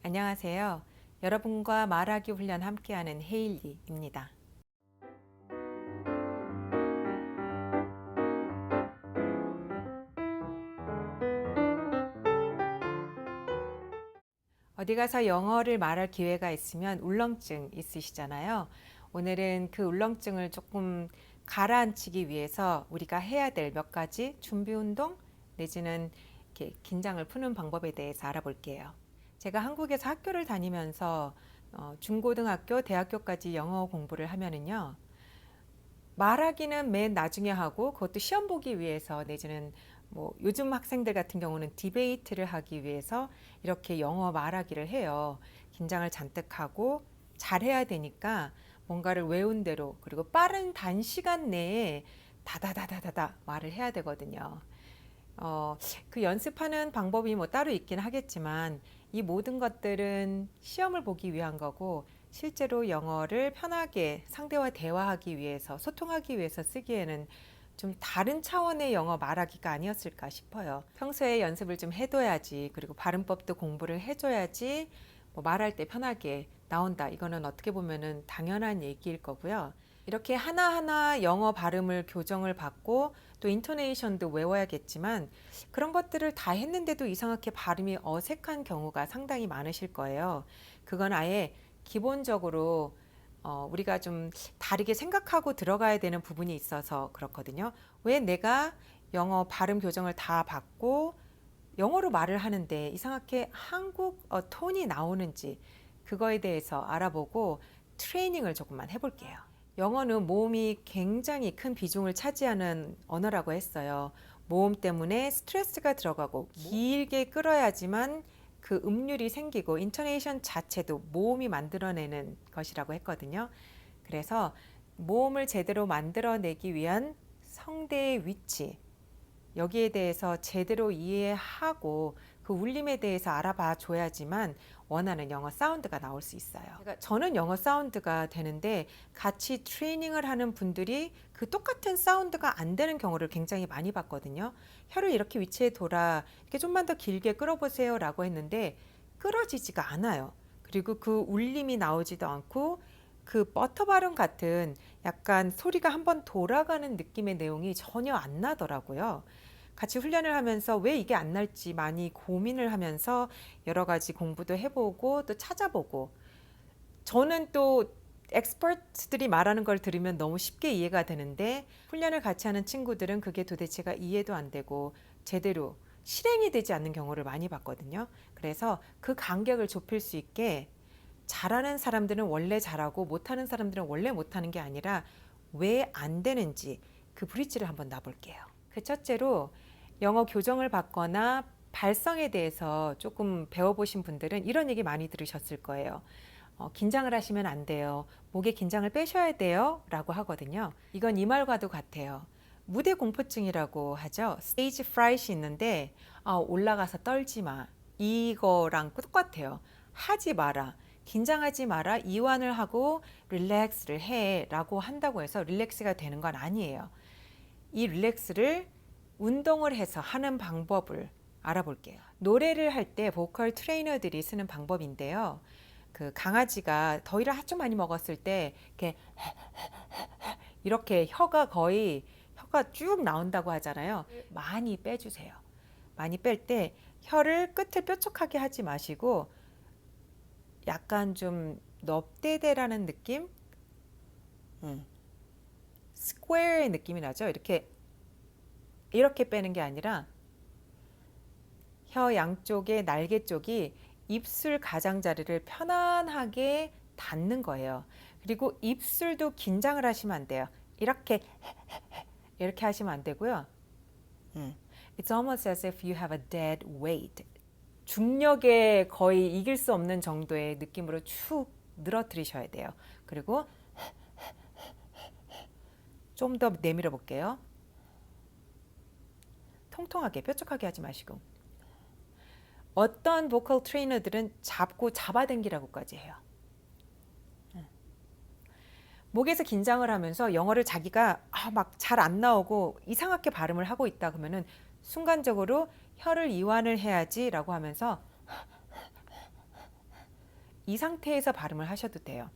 안녕하세요. 여러분과 말하기 훈련 함께하는 헤일리입니다. 어디 가서 영어를 말할 기회가 있으면 울렁증 있으시잖아요. 오늘은 그 울렁증을 조금 가라앉히기 위해서 우리가 해야 될 몇 가지 준비 운동 내지는 이렇게 긴장을 푸는 방법에 대해서 알아볼게요. 제가 한국에서 학교를 다니면서 중고등학교, 대학교까지 영어 공부를 하면은요. 말하기는 맨 나중에 하고 그것도 시험 보기 위해서 내지는 뭐 요즘 학생들 같은 경우는 디베이트를 하기 위해서 이렇게 영어 말하기를 해요. 긴장을 잔뜩 하고 잘해야 되니까 뭔가를 외운 대로 그리고 빠른 단시간 내에 다다다다다다 말을 해야 되거든요. 어, 그 연습하는 방법이 뭐 따로 있긴 하겠지만 이 모든 것들은 시험을 보기 위한 거고 실제로 영어를 편하게 상대와 대화하기 위해서 소통하기 위해서 쓰기에는 좀 다른 차원의 영어 말하기가 아니었을까 싶어요. 평소에 연습을 좀 해둬야지 그리고 발음법도 공부를 해줘야지 뭐 말할 때 편하게 나온다. 이거는 어떻게 보면은 당연한 얘기일 거고요. 이렇게 하나하나 영어 발음을 교정을 받고 또 인토네이션도 외워야겠지만 그런 것들을 다 했는데도 이상하게 발음이 어색한 경우가 상당히 많으실 거예요. 그건 아예 기본적으로 우리가 좀 다르게 생각하고 들어가야 되는 부분이 있어서 그렇거든요. 왜 내가 영어 발음 교정을 다 받고 영어로 말을 하는데 이상하게 한국 톤이 나오는지 그거에 대해서 알아보고 트레이닝을 조금만 해볼게요. 영어는 모음이 굉장히 큰 비중을 차지하는 언어라고 했어요. 모음 때문에 스트레스가 들어가고 길게 끌어야지만 그 음률이 생기고 인토네이션 자체도 모음이 만들어내는 것이라고 했거든요. 그래서 모음을 제대로 만들어내기 위한 성대의 위치, 여기에 대해서 제대로 이해하고 그 울림에 대해서 알아봐 줘야지만 원하는 영어 사운드가 나올 수 있어요. 그러니까 저는 영어 사운드가 되는데 같이 트레이닝을 하는 분들이 그 똑같은 사운드가 안 되는 경우를 굉장히 많이 봤거든요. 혀를 이렇게 위치에 돌아 이렇게 좀만 더 길게 끌어보세요 라고 했는데 끌어지지가 않아요. 그리고 그 울림이 나오지도 않고 그 버터 발음 같은 약간 소리가 한번 돌아가는 느낌의 내용이 전혀 안 나더라고요. 같이 훈련을 하면서 왜 이게 안 날지 많이 고민을 하면서 여러 가지 공부도 해보고 또 찾아보고 저는 또 엑스퍼트들이 말하는 걸 들으면 너무 쉽게 이해가 되는데 훈련을 같이 하는 친구들은 그게 도대체가 이해도 안 되고 제대로 실행이 되지 않는 경우를 많이 봤거든요. 그래서 그 간격을 좁힐 수 있게 잘하는 사람들은 원래 잘하고 못하는 사람들은 원래 못하는 게 아니라 왜 안 되는지 그 브릿지를 한번 놔볼게요. 그 첫째로 영어 교정을 받거나 발성에 대해서 조금 배워보신 분들은 이런 얘기 많이 들으셨을 거예요. 긴장을 하시면 안 돼요. 목에 긴장을 빼셔야 돼요. 라고 하거든요. 이건 이 말과도 같아요. 무대 공포증이라고 하죠. 스테이지 프라이트이 있는데 올라가서 떨지 마. 이거랑 똑같아요. 하지 마라. 긴장하지 마라. 이완을 하고 릴렉스를 해 라고 한다고 해서 릴렉스가 되는 건 아니에요. 이 릴렉스를 운동을 해서 하는 방법을 알아볼게요. 노래를 할 때 보컬 트레이너들이 쓰는 방법인데요. 그 강아지가 더위를 아주 많이 먹었을 때 이렇게 혀가 쭉 나온다고 하잖아요. 많이 빼주세요. 많이 뺄 때 혀를 끝을 뾰족하게 하지 마시고 약간 좀 넙대대라는 느낌? 스퀘어의 느낌이 나죠. 이렇게 빼는 게 아니라 혀 양쪽의 날개 쪽이 입술 가장자리를 편안하게 닿는 거예요. 그리고 입술도 긴장을 하시면 안 돼요. 이렇게 하시면 안 되고요. It's almost as if you have a dead weight. 중력에 거의 이길 수 없는 정도의 느낌으로 축 늘어뜨리셔야 돼요. 그리고 좀 더 내밀어 볼게요. 통통하게 뾰족하게 하지 마시고 어떤 보컬 트레이너들은 잡고 잡아당기라고까지 해요. 목에서 긴장을 하면서 영어를 자기가 막 잘 안 나오고 이상하게 발음을 하고 있다 그러면은 순간적으로 혀를 이완을 해야지라고 하면서 이 상태에서 발음을 하셔도 돼요.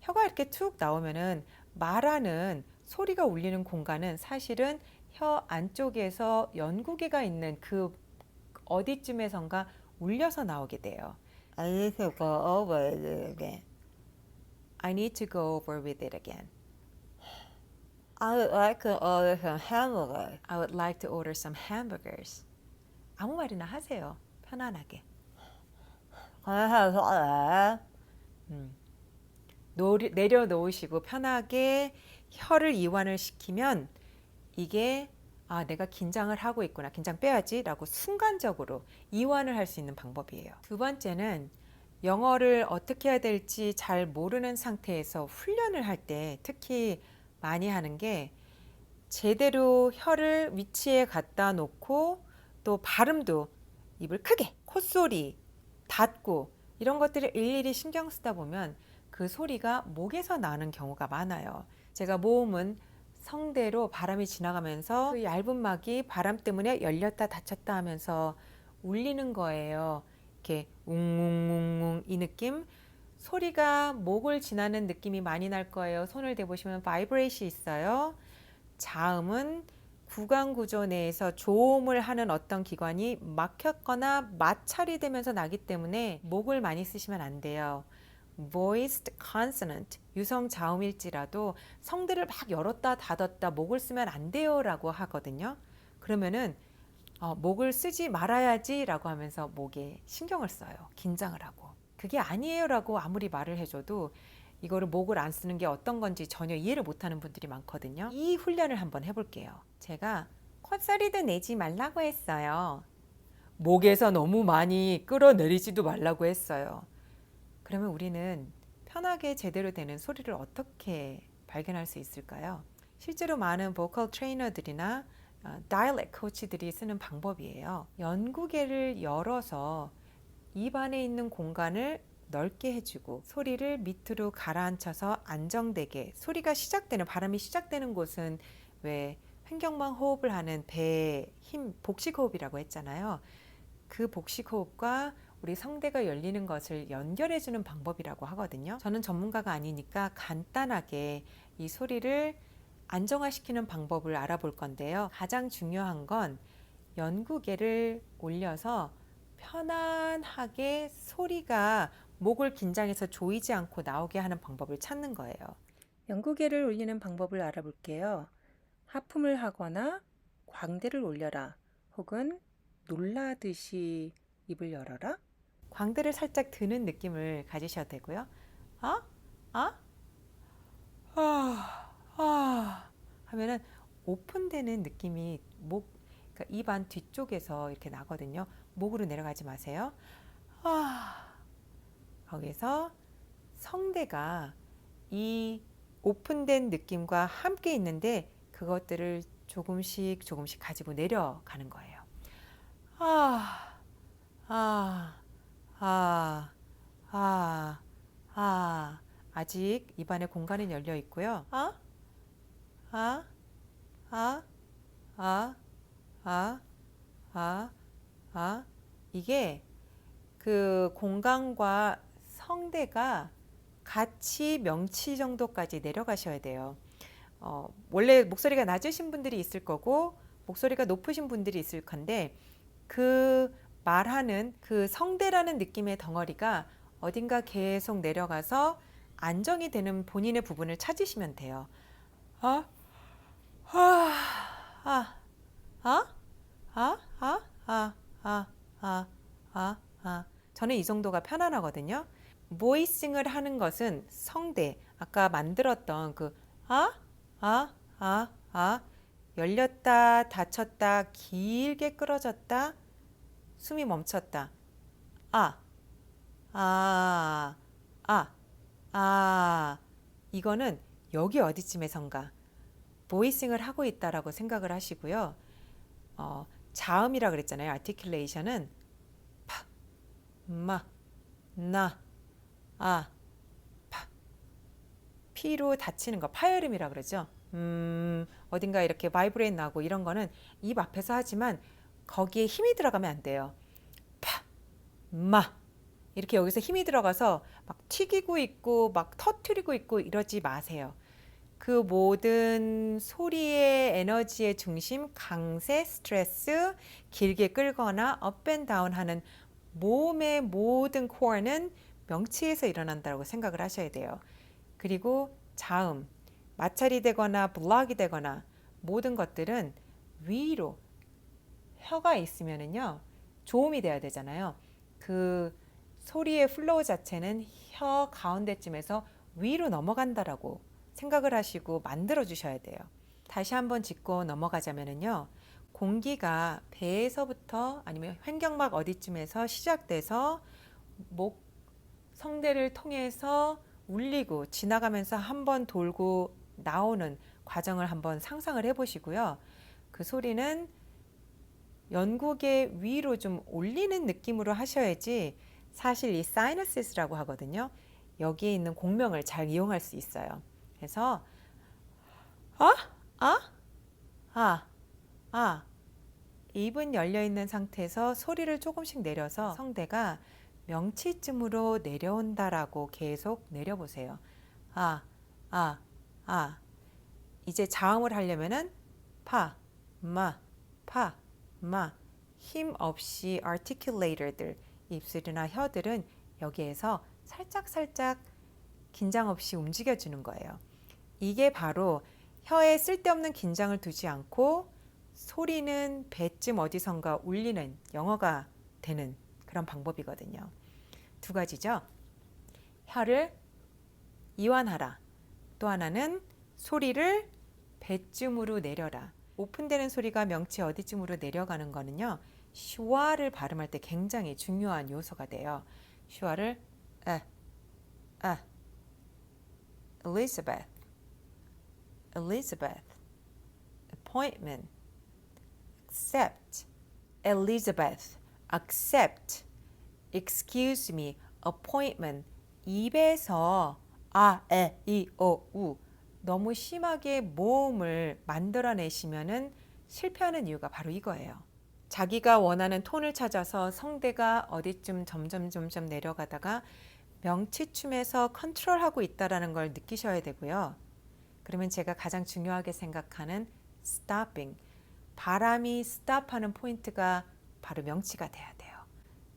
혀가 이렇게 툭 나오면은 말하는 소리가 울리는 공간은 사실은 혀 안쪽에서 연구개가 있는 그 어디쯤에선가 울려서 나오게 돼요. I need to go over it again. I need to go over with it again. I would like to order some hamburgers. I would like to order some hamburgers. 아무 말이나 하세요. 편안하게. 내려놓으시고 편하게 혀를 이완을 시키면 이게 내가 긴장을 하고 있구나. 긴장 빼야지 라고 순간적으로 이완을 할 수 있는 방법이에요. 두 번째는 영어를 어떻게 해야 될지 잘 모르는 상태에서 훈련을 할 때 특히 많이 하는 게 제대로 혀를 위치에 갖다 놓고 또 발음도 입을 크게 콧소리 닫고 이런 것들을 일일이 신경 쓰다 보면 그 소리가 목에서 나는 경우가 많아요. 제가 모음은 성대로 바람이 지나가면서 그 얇은 막이 바람 때문에 열렸다 닫혔다 하면서 울리는 거예요. 이렇게 웅웅웅웅 이 느낌 소리가 목을 지나는 느낌이 많이 날 거예요. 손을 대보시면 바이브레이션이 있어요. 자음은 구강 구조 내에서 조음을 하는 어떤 기관이 막혔거나 마찰이 되면서 나기 때문에 목을 많이 쓰시면 안 돼요. voiced consonant 유성 자음일지라도 성대를 막 열었다 닫았다 목을 쓰면 안 돼요 라고 하거든요. 그러면은 목을 쓰지 말아야지 라고 하면서 목에 신경을 써요. 긴장을 하고. 그게 아니에요 라고 아무리 말을 해줘도 이거를 목을 안 쓰는 게 어떤 건지 전혀 이해를 못하는 분들이 많거든요. 이 훈련을 한번 해볼게요. 제가 콧소리도 내지 말라고 했어요. 목에서 너무 많이 끌어내리지도 말라고 했어요. 그러면 우리는 편하게 제대로 되는 소리를 어떻게 발견할 수 있을까요? 실제로 많은 보컬 트레이너들이나 다이렉트 코치들이 쓰는 방법이에요. 연구개를 열어서 입 안에 있는 공간을 넓게 해주고 소리를 밑으로 가라앉혀서 안정되게 소리가 시작되는 발음이 시작되는 곳은 왜 횡격막 호흡을 하는 배에 힘 복식호흡이라고 했잖아요. 그 복식호흡과 우리 성대가 열리는 것을 연결해주는 방법이라고 하거든요. 저는 전문가가 아니니까 간단하게 이 소리를 안정화시키는 방법을 알아볼 건데요. 가장 중요한 건 연구개를 올려서 편안하게 소리가 목을 긴장해서 조이지 않고 나오게 하는 방법을 찾는 거예요. 연구개를 올리는 방법을 알아볼게요. 하품을 하거나 광대를 올려라 혹은 놀라듯이 입을 열어라. 광대를 살짝 드는 느낌을 가지셔도 되고요. 하면은 오픈되는 느낌이 그러니까 입안 뒤쪽에서 이렇게 나거든요. 목으로 내려가지 마세요. 거기서 성대가 이 오픈된 느낌과 함께 있는데 그것들을 조금씩 가지고 내려가는 거예요. 아, 아, 아, 아, 아직 입안에 공간은 열려 있고요. 이게 그 공간과 성대가 같이 명치 정도까지 내려가셔야 돼요. 원래 목소리가 낮으신 분들이 있을 거고 목소리가 높으신 분들이 있을 건데 그 말하는 그 성대라는 느낌의 덩어리가 어딘가 계속 내려가서 안정이 되는 본인의 부분을 찾으시면 돼요. 저는 이 정도가 편안하거든요. 보이싱을 하는 것은 성대, 아까 만들었던 그 열렸다, 닫혔다, 길게 끌어졌다, 숨이 멈췄다. 이거는 여기 어디쯤에선가 보이싱을 하고 있다라고 생각을 하시고요. 자음이라 그랬잖아요. 아티큘레이션은 파, 마, 나, 파. 피로 닫히는 거 파열음이라 그러죠. 어딘가 이렇게 바이브레이트 나고 이런 거는 입 앞에서 하지만 거기에 힘이 들어가면 안 돼요. 파, 마, 이렇게 여기서 힘이 들어가서 막 튀기고 있고 막 터트리고 있고 이러지 마세요. 그 모든 소리의 에너지의 중심, 강세, 스트레스, 길게 끌거나 업 앤 다운 하는 몸의 모든 코어는 명치에서 일어난다고 생각을 하셔야 돼요. 그리고 자음, 마찰이 되거나 블락이 되거나 모든 것들은 위로 혀가 있으면은요 조음이 돼야 되잖아요. 그 소리의 플로우 자체는 혀 가운데쯤에서 위로 넘어간다라고 생각을 하시고 만들어 주셔야 돼요. 다시 한번 짚고 넘어가자면은요. 공기가 배에서부터 아니면 횡격막 어디쯤에서 시작돼서 목 성대를 통해서 울리고 지나가면서 한번 돌고 나오는 과정을 한번 상상을 해 보시고요. 그 소리는 연국의 위로 좀 올리는 느낌으로 하셔야지 사실 이 사이너시스라고 하거든요. 여기에 있는 공명을 잘 이용할 수 있어요. 그래서 아, 아, 아, 아 입은 열려 있는 상태에서 소리를 조금씩 내려서 성대가 명치쯤으로 내려온다라고 계속 내려보세요. 아, 아, 아. 이제 자음을 하려면은 파, 마, 파, 마. 힘 없이 articulator들, 입술이나 혀들은 여기에서 살짝 긴장 없이 움직여주는 거예요. 이게 바로 혀에 쓸데없는 긴장을 두지 않고 소리는 배쯤 어디선가 울리는 영어가 되는 그런 방법이거든요. 두 가지죠. 혀를 이완하라. 또 하나는 소리를 배쯤으로 내려라. 오픈되는 소리가 명치 어디쯤으로 내려가는 거는요. 슈아를 발음할 때 굉장히 중요한 요소가 돼요. 슈아를 Elizabeth, Elizabeth, appointment, accept, Elizabeth, accept, excuse me, appointment. 입에서 이, 우 너무 심하게 모음을 만들어내시면은 실패하는 이유가 바로 이거예요. 자기가 원하는 톤을 찾아서 성대가 어디쯤 점점 내려가다가 명치춤에서 컨트롤하고 있다라는 걸 느끼셔야 되고요. 그러면 제가 가장 중요하게 생각하는 stopping, 바람이 스탑하는 포인트가 바로 명치가 돼야 돼요.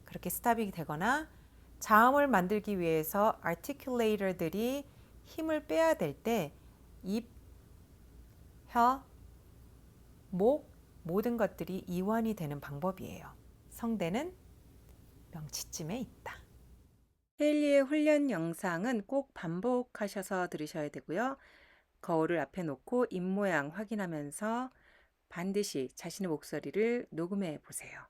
그렇게 스탑이 되거나 자음을 만들기 위해서 articulator들이 힘을 빼야 될 때 입, 혀, 목 모든 것들이 이완이 되는 방법이에요. 성대는 명치쯤에 있다. 헤일리의 훈련 영상은 꼭 반복하셔서 들으셔야 되고요. 거울을 앞에 놓고 입 모양 확인하면서 반드시 자신의 목소리를 녹음해 보세요.